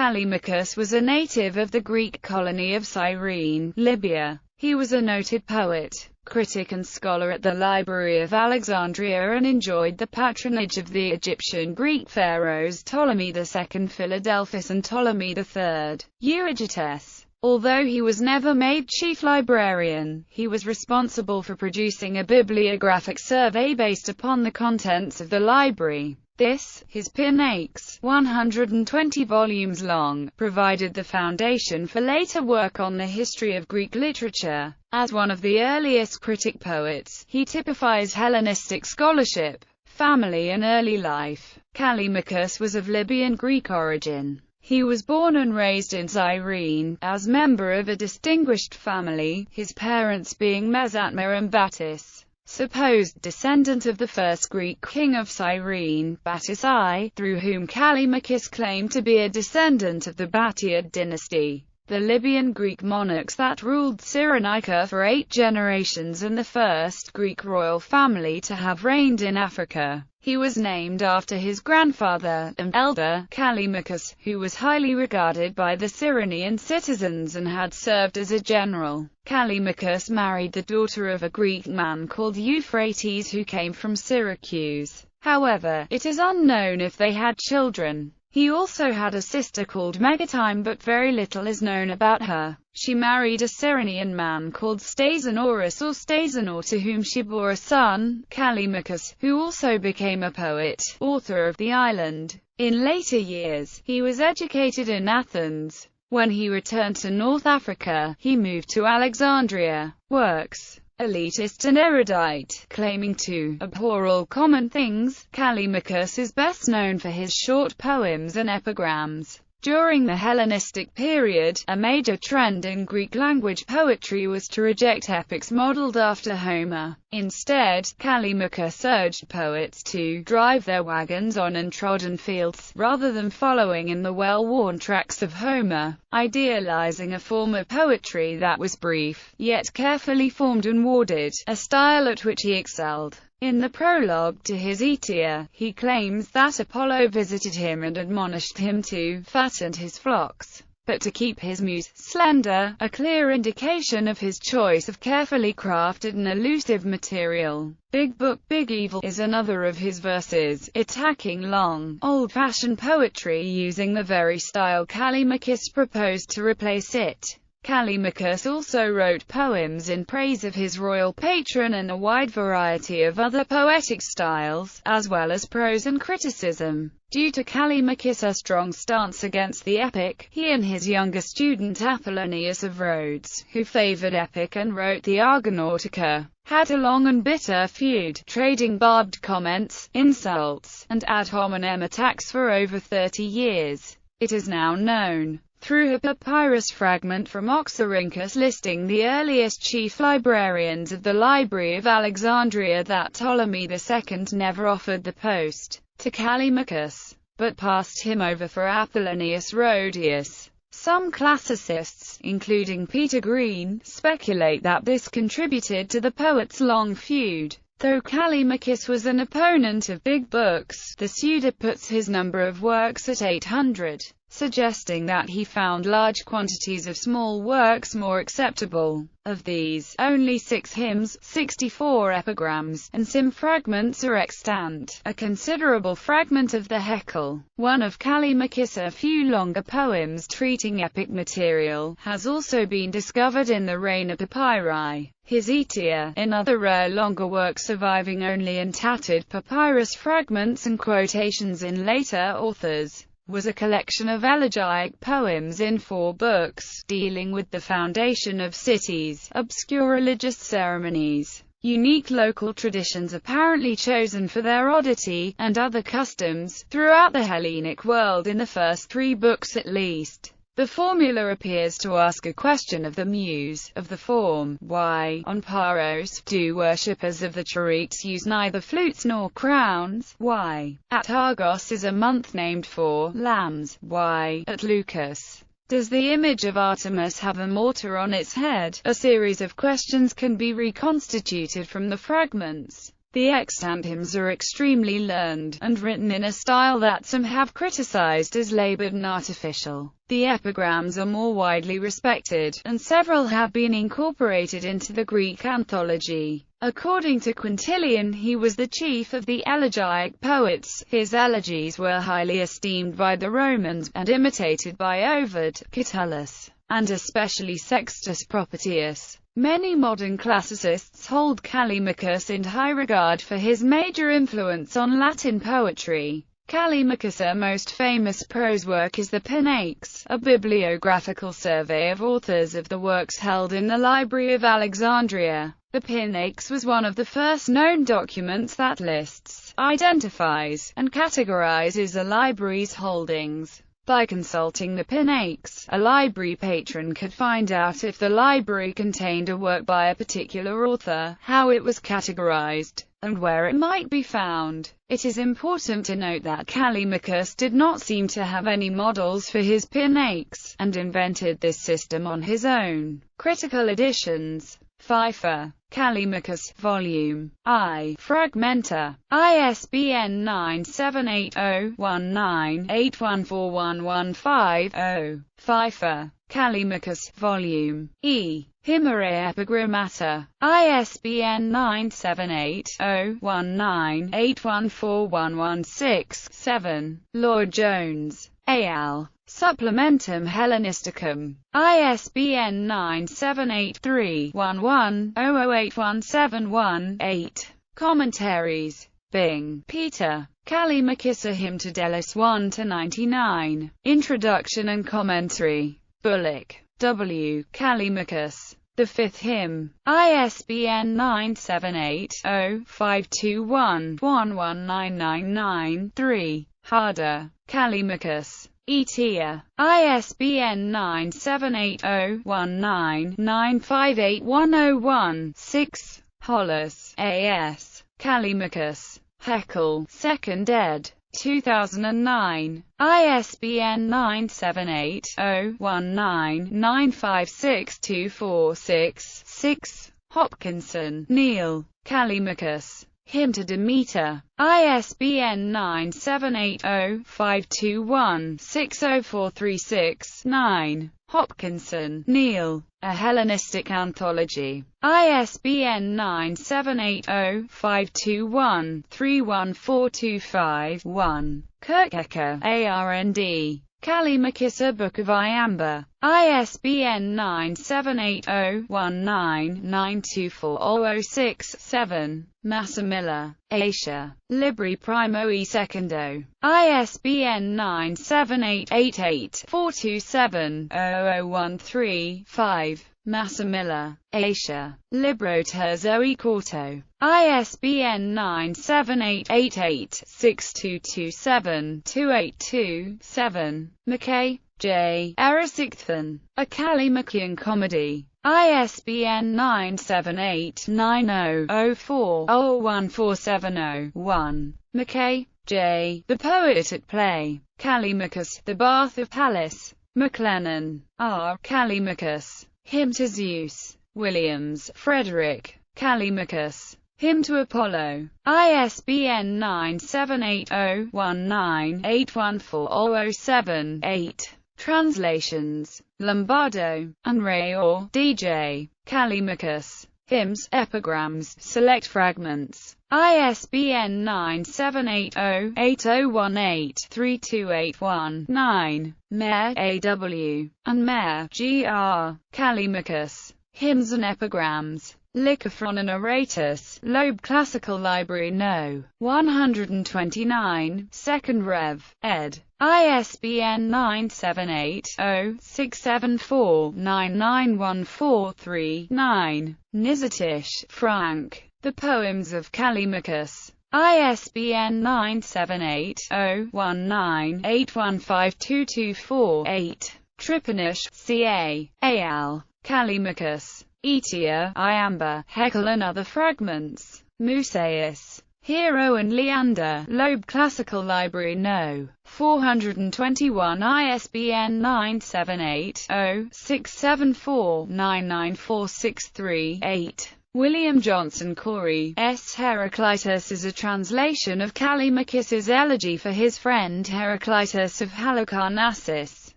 Callimachus was a native of the Greek colony of Cyrene, Libya. He was a noted poet, critic and scholar at the Library of Alexandria and enjoyed the patronage of the Egyptian Greek pharaohs Ptolemy II Philadelphus and Ptolemy III Euergetes. Although he was never made chief librarian, he was responsible for producing a bibliographic survey based upon the contents of the library. This, his Pinax, 120 volumes long, provided the foundation for later work on the history of Greek literature. As one of the earliest critic poets, he typifies Hellenistic scholarship, family and early life. Callimachus was of Libyan Greek origin. He was born and raised in Cyrene, as member of a distinguished family, his parents being Mesatma and Battis. Supposed descendant of the first Greek king of Cyrene, Battis I, through whom Callimachus claimed to be a descendant of the Batiad dynasty, the Libyan Greek monarchs that ruled Cyrenaica for 8 generations and the first Greek royal family to have reigned in Africa. He was named after his grandfather, and elder, Callimachus, who was highly regarded by the Cyrenian citizens and had served as a general. Callimachus married the daughter of a Greek man called Euphrates who came from Syracuse. However, it is unknown if they had children. He also had a sister called Megatime, but very little is known about her. She married a Cyrenian man called Stasanorus or Stasanor, to whom she bore a son, Callimachus, who also became a poet, author of the island. In later years, he was educated in Athens. When he returned to North Africa, he moved to Alexandria. Works. Elitist and erudite, claiming to abhor all common things, Callimachus is best known for his short poems and epigrams. During the Hellenistic period, a major trend in Greek-language poetry was to reject epics modeled after Homer. Instead, Callimachus urged poets to drive their wagons on untrodden fields, rather than following in the well-worn tracks of Homer, idealizing a form of poetry that was brief, yet carefully formed and worded, a style at which he excelled. In the prologue to his Aetia, he claims that Apollo visited him and admonished him to fatten his flocks, but to keep his muse slender, a clear indication of his choice of carefully crafted and elusive material. Big Book Big Evil is another of his verses, attacking long, old-fashioned poetry using the very style Callimachus proposed to replace it. Callimachus also wrote poems in praise of his royal patron and a wide variety of other poetic styles, as well as prose and criticism. Due to Callimachus' strong stance against the epic, he and his younger student Apollonius of Rhodes, who favored epic and wrote the Argonautica, had a long and bitter feud, trading barbed comments, insults, and ad hominem attacks for over 30 years. It is now known, through a papyrus fragment from Oxyrhynchus listing the earliest chief librarians of the Library of Alexandria, that Ptolemy II never offered the post to Callimachus, but passed him over for Apollonius Rhodius. Some classicists, including Peter Green, speculate that this contributed to the poet's long feud. Though Callimachus was an opponent of big books, the Suda puts his number of works at 800, suggesting that he found large quantities of small works more acceptable. Of these, only 6 hymns, 64 epigrams, and some fragments are extant. A considerable fragment of the Hekel, one of Callimachus' a few longer poems treating epic material, has also been discovered in the Reina papyri. His Aetia, in other rare longer works surviving only in tattered papyrus fragments and quotations in later authors, was a collection of elegiac poems in 4 books, dealing with the foundation of cities, obscure religious ceremonies, unique local traditions apparently chosen for their oddity, and other customs, throughout the Hellenic world in the first 3 books at least. The formula appears to ask a question of the muse, of the form, why, on Paros, do worshippers of the Charites use neither flutes nor crowns? Why, at Argos is a month named for lambs? Why, at Lucus, does the image of Artemis have a mortar on its head? A series of questions can be reconstituted from the fragments. The extant hymns are extremely learned, and written in a style that some have criticized as labored and artificial. The epigrams are more widely respected, and several have been incorporated into the Greek anthology. According to Quintilian, he was the chief of the elegiac poets. His elegies were highly esteemed by the Romans, and imitated by Ovid, Catullus, and especially Sextus Propertius. Many modern classicists hold Callimachus in high regard for his major influence on Latin poetry. Callimachus' most famous prose work is the Pinaeus, a bibliographical survey of authors of the works held in the Library of Alexandria. The Pinaeus was one of the first known documents that lists, identifies, and categorizes a library's holdings. By consulting the Pinaeus, a library patron could find out if the library contained a work by a particular author, how it was categorized, and where it might be found. It is important to note that Callimachus did not seem to have any models for his Pinaeus, and invented this system on his own. Critical editions. Pfeiffer, Callimachus, Volume I, Fragmenta, ISBN 978-0-19-814115-0. Pfeiffer, Callimachus, Volume E, Himerae Epigrammata, ISBN 978-0-19-814116-7. Lloyd-Jones, A.L. Supplementum Hellenisticum, ISBN 978-3-11-008171-8. Commentaries. Bing, Peter. Callimachus, a Hymn to Delos 1-99. Introduction and Commentary. Bullock, W. Callimachus. The Fifth Hymn. ISBN 978-0-521-11999-3. Harder, Callimachus. Etia, ISBN 978-0-19-958101-6. Hollis, A.S. Callimachus. Haeckel, 2nd ed. 2009. ISBN 978-0-19-956246-6. Hopkinson, Neil. Callimachus. Hymn to Demeter. ISBN 978-0-521-60436-9. Hopkinson, Neil. A Hellenistic Anthology. ISBN 978-0-521-31425-1. Kirkecker, A.R.N.D. Callimachus, A Book of Iamber. ISBN 978-0-19-924-006-7. Massimilla, Asia. Libri Primo e Secondo. ISBN 978-88-427-0013-5. Massimilla, Asia. Libro Terzo e Quarto. ISBN 978-88-6227-282-7. Mackay, J. Erisichthan. A Callimachian Comedy. ISBN 978-90-04-01470-1. Mackay, J. The Poet at Play. Callimachus, The Bath of Pallas. McLennan, R. Callimachus. Hymn to Zeus. Williams, Frederick. Callimachus. Hymn to Apollo. ISBN 978-0-19-814-007-8. Translations. Lombardo and Rayor, D.J. Callimachus. Hymns, Epigrams, Select Fragments. ISBN 978-0-8018-3281-9. Mayer, A.W. and Mayer, G.R. Callimachus. Hymns and Epigrams. Lycophron and Aratus, Loeb Classical Library No. 129, 2nd Rev. ed. ISBN 978-0-674-99143-9. Nizatish, Frank. The Poems of Callimachus. ISBN 978-0-19-815224-8. Triponish, C.A., A.L. Callimachus. Etia, Iamber, Haeckel and Other Fragments. Musaeus. Hero and Leander, Loeb Classical Library No. 421 ISBN 978-0-674-99463-8. William Johnson Corey. Heraclitus is a translation of Callimachus's elegy for his friend Heraclitus of Halicarnassus.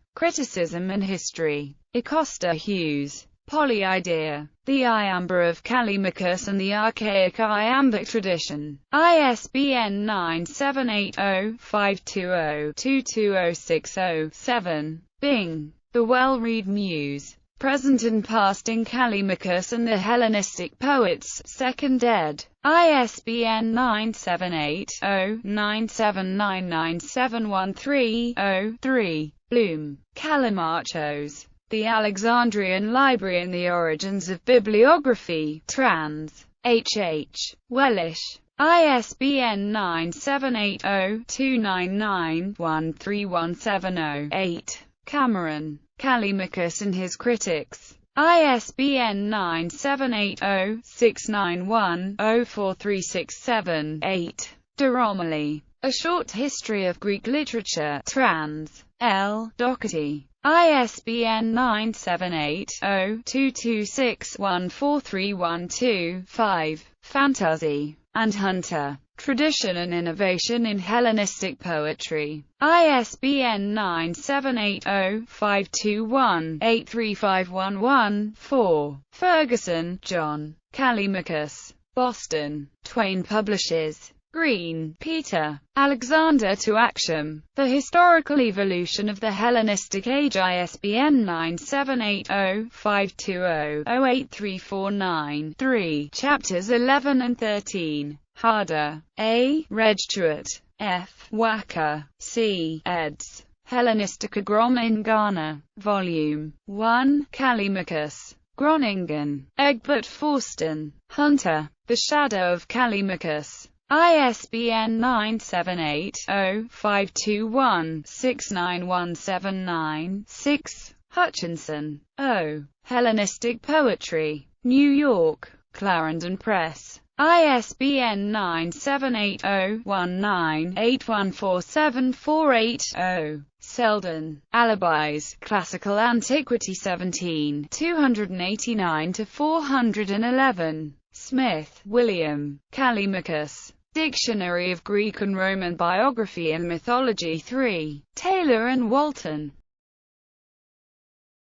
Criticism and history. Acosta Hughes. Polyidea. The iamber of Callimachus and the archaic iambic tradition. ISBN 978-0-520-22060-7. Bing. The Well-Read Muse. Present and Past in Callimachus and the Hellenistic Poets, 2nd ed. ISBN 978-0-9799713-0-3. Bloom. Callimachus. The Alexandrian Library and the Origins of Bibliography. Trans. H. Wellish. ISBN 978-0-299-13170-8. Cameron. Callimachus and His Critics. ISBN 978-0-691-04367-8. De Romilly. A Short History of Greek Literature. Trans. L. Doherty. ISBN 978-0-226-14312-5. Fantuzzi and Hunter. Tradition and Innovation in Hellenistic Poetry. ISBN 978-0-521-83511-4. Ferguson, John. Callimachus. Boston. Twain Publishers. Green, Peter. Alexander to Action. The Historical Evolution of the Hellenistic Age. ISBN 978-0-520-08349-3. Chapters 11 and 13. Harder. A. Regtuit. F. Wacker. C. eds. Hellenistica Grom in Ghana. Volume 1. Callimachus. Groningen. Egbert Forsten. Hunter. The Shadow of Callimachus. ISBN 978-0-521-69179-6. Hutchinson. O. Hellenistic Poetry. New York. Clarendon Press. ISBN 978-0-19-814748-0. Selden. Alibis. Classical Antiquity 17. 289-411. Smith, William. Callimachus. Dictionary of Greek and Roman Biography and Mythology 3. Taylor and Walton.